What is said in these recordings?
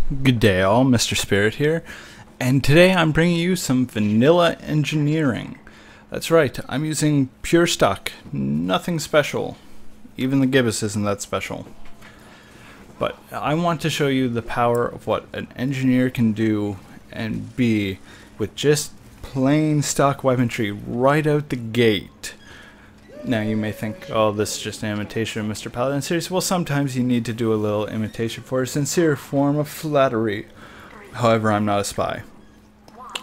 Good day all, MrSpirit here, and today I'm bringing you some vanilla engineering. That's right, I'm using pure stock, nothing special. Even the gibbous isn't that special. But I want to show you the power of what an engineer can do and be with just plain stock weaponry right out the gate. Now you may think, oh, this is just an imitation of Mr. Paladin series. Well, sometimes you need to do a little imitation for a sincere form of flattery. However, I'm not a spy.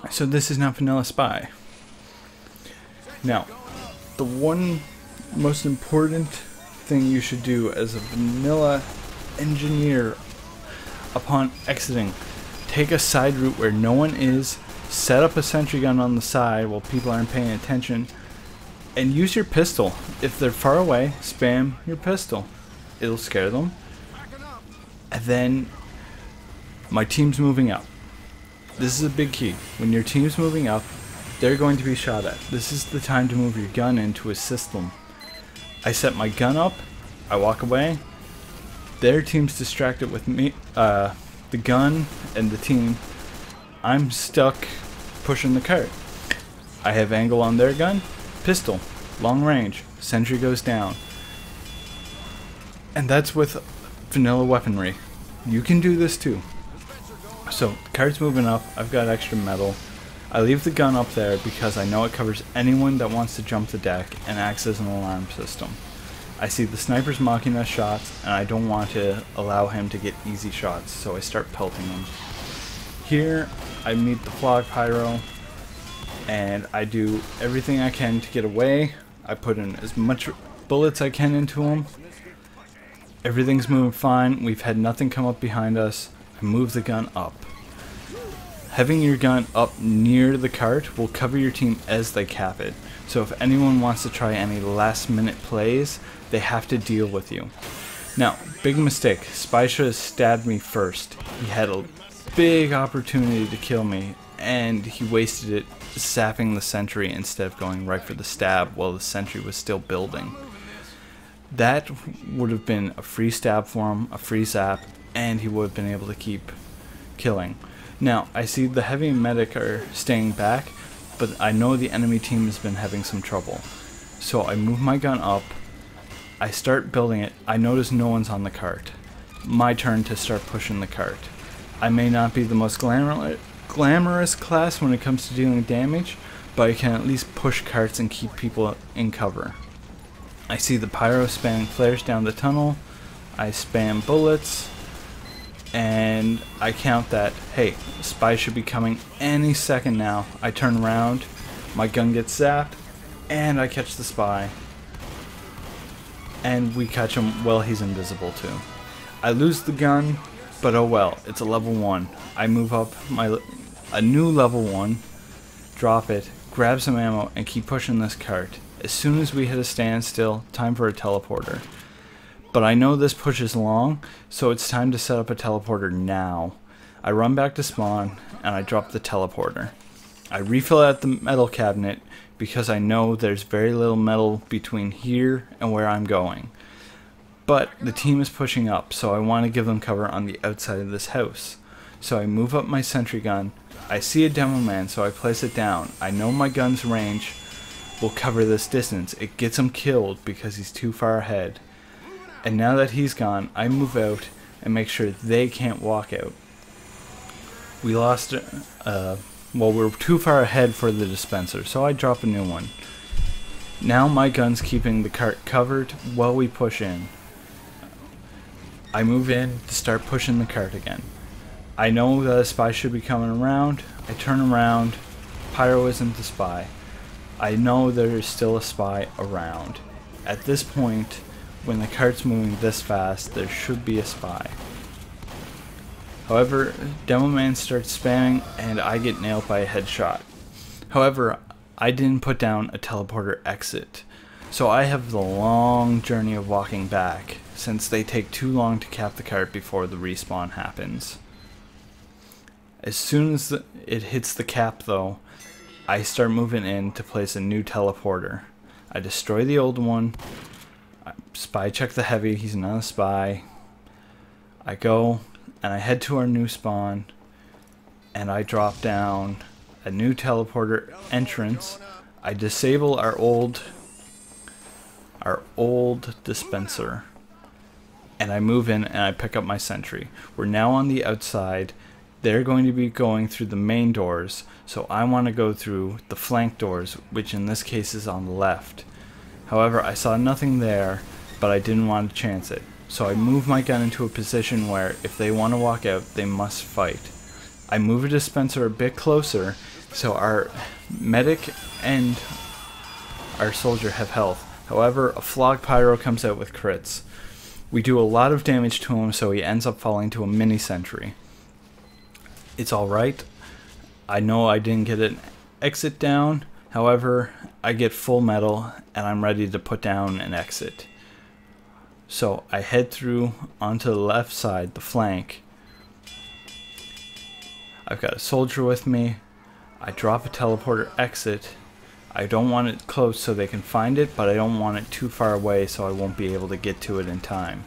So this is not vanilla spy. Now, the one most important thing you should do as a vanilla engineer upon exiting, take a side route where no one is, set up a sentry gun on the side while people aren't paying attention, and use your pistol. If they're far away, spam your pistol. It'll scare them. And then my team's moving up. This is a big key. When your team's moving up, they're going to be shot at. This is the time to move your gun in to assist them. I set my gun up, I walk away, their team's distracted with me, the gun and the team. I'm stuck pushing the cart. I have angle on their gun, pistol, long range, sentry goes down. And that's with vanilla weaponry. You can do this too. So, the cart's moving up, I've got extra metal. I leave the gun up there because I know it covers anyone that wants to jump the deck and acts as an alarm system. I see the sniper's mocking us shots and I don't want to allow him to get easy shots, so I start pelting him. Here, I meet the Flog Pyro, and I do everything I can to get away. I put in as much bullets I can into him. Everything's moving fine. We've had nothing come up behind us. I move the gun up. Having your gun up near the cart will cover your team as they cap it. So if anyone wants to try any last minute plays, they have to deal with you. Now, big mistake. Spy should have stabbed me first. He had a big opportunity to kill me, and he wasted it sapping the sentry instead of going right for the stab while the sentry was still building. That would have been a free stab for him, a free zap, and he would have been able to keep killing. Now, I see the heavy medic are staying back, but I know the enemy team has been having some trouble. So I move my gun up, I start building it, I notice no one's on the cart. My turn to start pushing the cart. I may not be the most glamorous class when it comes to dealing damage, but I can at least push carts and keep people in cover. I see the pyro spamming flares down the tunnel, I spam bullets, and I count that, hey, spy should be coming any second now. I turn around, my gun gets zapped, and I catch the spy. And we catch him while he's invisible too. I lose the gun, but oh well, it's a level 1. I move up a new level 1, drop it, grab some ammo, and keep pushing this cart. As soon as we hit a standstill, time for a teleporter. But I know this push is long, so it's time to set up a teleporter now. I run back to spawn, and I drop the teleporter. I refill at the metal cabinet, because I know there's very little metal between here and where I'm going. But the team is pushing up, so I want to give them cover on the outside of this house. So I move up my sentry gun. I see a demo man, so I place it down. I know my gun's range will cover this distance. It gets him killed because he's too far ahead. And now that he's gone, I move out and make sure they can't walk out. We lost, well, we're too far ahead for the dispenser, so I drop a new one. Now my gun's keeping the cart covered while we push in. I move in to start pushing the cart again. I know that a spy should be coming around. I turn around. Pyro isn't the spy. I know there is still a spy around. At this point, when the cart's moving this fast, there should be a spy. However, Demo Man starts spamming and I get nailed by a headshot. However, I didn't put down a teleporter exit, so I have the long journey of walking back, since they take too long to cap the cart before the respawn happens. As soon as it hits the cap though, I start moving in to place a new teleporter. I destroy the old one, I spy check the heavy, he's not a spy. I go and I head to our new spawn, and I drop down a new teleporter entrance. I disable our old dispenser, and I move in and I pick up my sentry. We're now on the outside. They're going to be going through the main doors, so I want to go through the flank doors, which in this case is on the left. However, I saw nothing there, but I didn't want to chance it. So I move my gun into a position where if they want to walk out, they must fight. I move a dispenser a bit closer so our medic and our soldier have health. However, a flog pyro comes out with crits. We do a lot of damage to him, so he ends up falling to a mini sentry. It's alright. I know I didn't get an exit down. However, I get full metal and I'm ready to put down an exit. So I head through onto the left side, the flank. I've got a soldier with me. I drop a teleporter exit. I don't want it close so they can find it, but I don't want it too far away so I won't be able to get to it in time.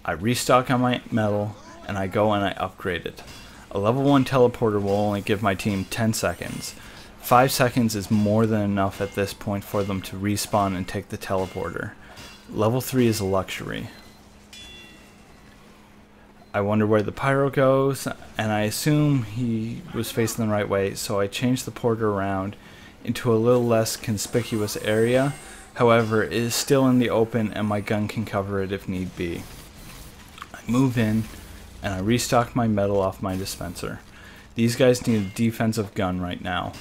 I restock on my metal and I go and I upgrade it. A level 1 teleporter will only give my team 10 seconds. 5 seconds is more than enough at this point for them to respawn and take the teleporter. Level 3 is a luxury. I wonder where the pyro goes, and I assume he was facing the right way, so I changed the porter around into a little less conspicuous area. However, it is still in the open and my gun can cover it if need be. I move in and I restock my metal off my dispenser. These guys need a defensive gun right now,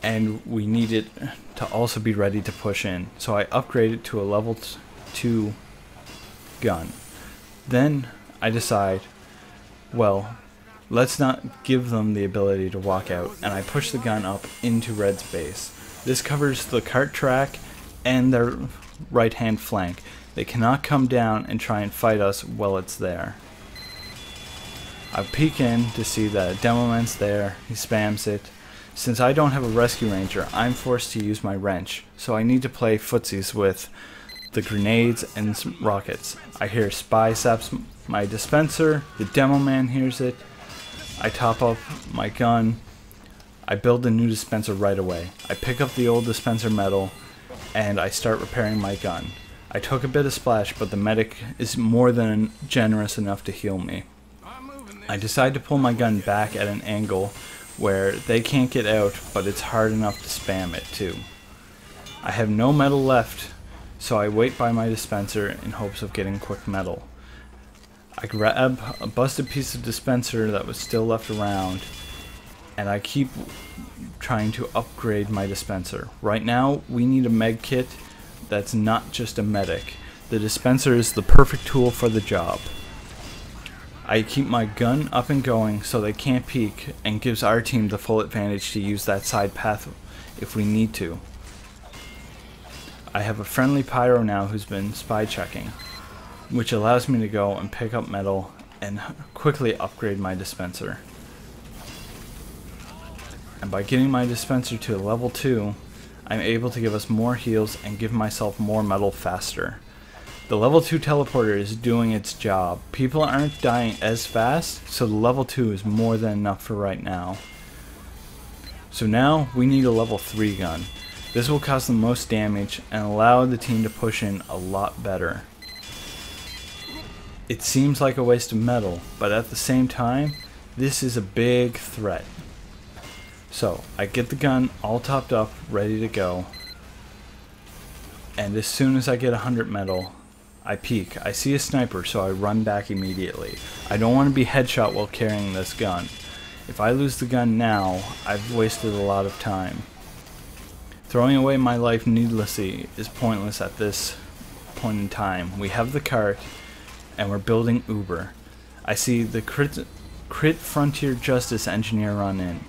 and we need it to also be ready to push in. So I upgrade it to a level 2 gun. Then I decide, well, let's not give them the ability to walk out, and I push the gun up into Red's base. This covers the cart track and their right hand flank. They cannot come down and try and fight us while it's there. I peek in to see that a demo man's there. He spams it. Since I don't have a rescue ranger, I'm forced to use my wrench, so I need to play footsies with the grenades and rockets. I hear spy saps my dispenser. The demo man hears it. I top up my gun. I build a new dispenser right away. I pick up the old dispenser metal and I start repairing my gun. I took a bit of splash, but the medic is more than generous enough to heal me. I decide to pull my gun back at an angle where they can't get out, but it's hard enough to spam it too. I have no metal left, so I wait by my dispenser in hopes of getting quick metal. I grab a busted piece of dispenser that was still left around, and I keep trying to upgrade my dispenser. Right now, we need a med kit that's not just a medic. The dispenser is the perfect tool for the job. I keep my gun up and going so they can't peek, and gives our team the full advantage to use that side path if we need to. I have a friendly pyro now who's been spy checking, which allows me to go and pick up metal and quickly upgrade my dispenser. And by getting my dispenser to a level 2, I'm able to give us more heals and give myself more metal faster. The level 2 teleporter is doing its job. People aren't dying as fast, so the level 2 is more than enough for right now. So now we need a level 3 gun. This will cause the most damage and allow the team to push in a lot better. It seems like a waste of metal, but at the same time, this is a big threat. So I get the gun all topped up, ready to go. And as soon as I get 100 metal, I peek. I see a sniper, so I run back immediately. I don't want to be headshot while carrying this gun. If I lose the gun now, I've wasted a lot of time. Throwing away my life needlessly is pointless at this point in time. We have the cart, and we're building Uber. I see the crit Frontier Justice engineer run in.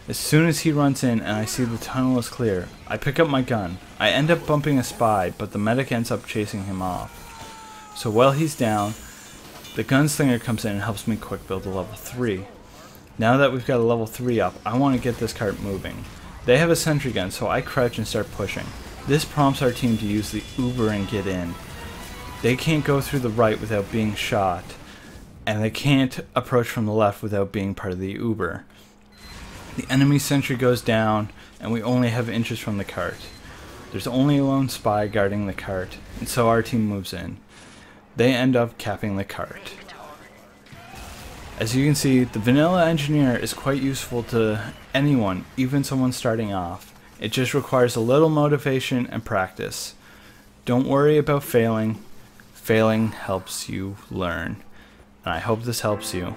As soon as he runs in and I see the tunnel is clear, I pick up my gun. I end up bumping a spy, but the medic ends up chasing him off. So while he's down, the gunslinger comes in and helps me quick build a level 3. Now that we've got a level 3 up, I want to get this cart moving. They have a sentry gun, so I crouch and start pushing. This prompts our team to use the Uber and get in. They can't go through the right without being shot, and they can't approach from the left without being part of the Uber. The enemy sentry goes down, and we only have inches from the cart. There's only a lone spy guarding the cart, and so our team moves in. They end up capping the cart. As you can see, the vanilla engineer is quite useful to anyone, even someone starting off. It just requires a little motivation and practice. Don't worry about failing. Failing helps you learn. And I hope this helps you.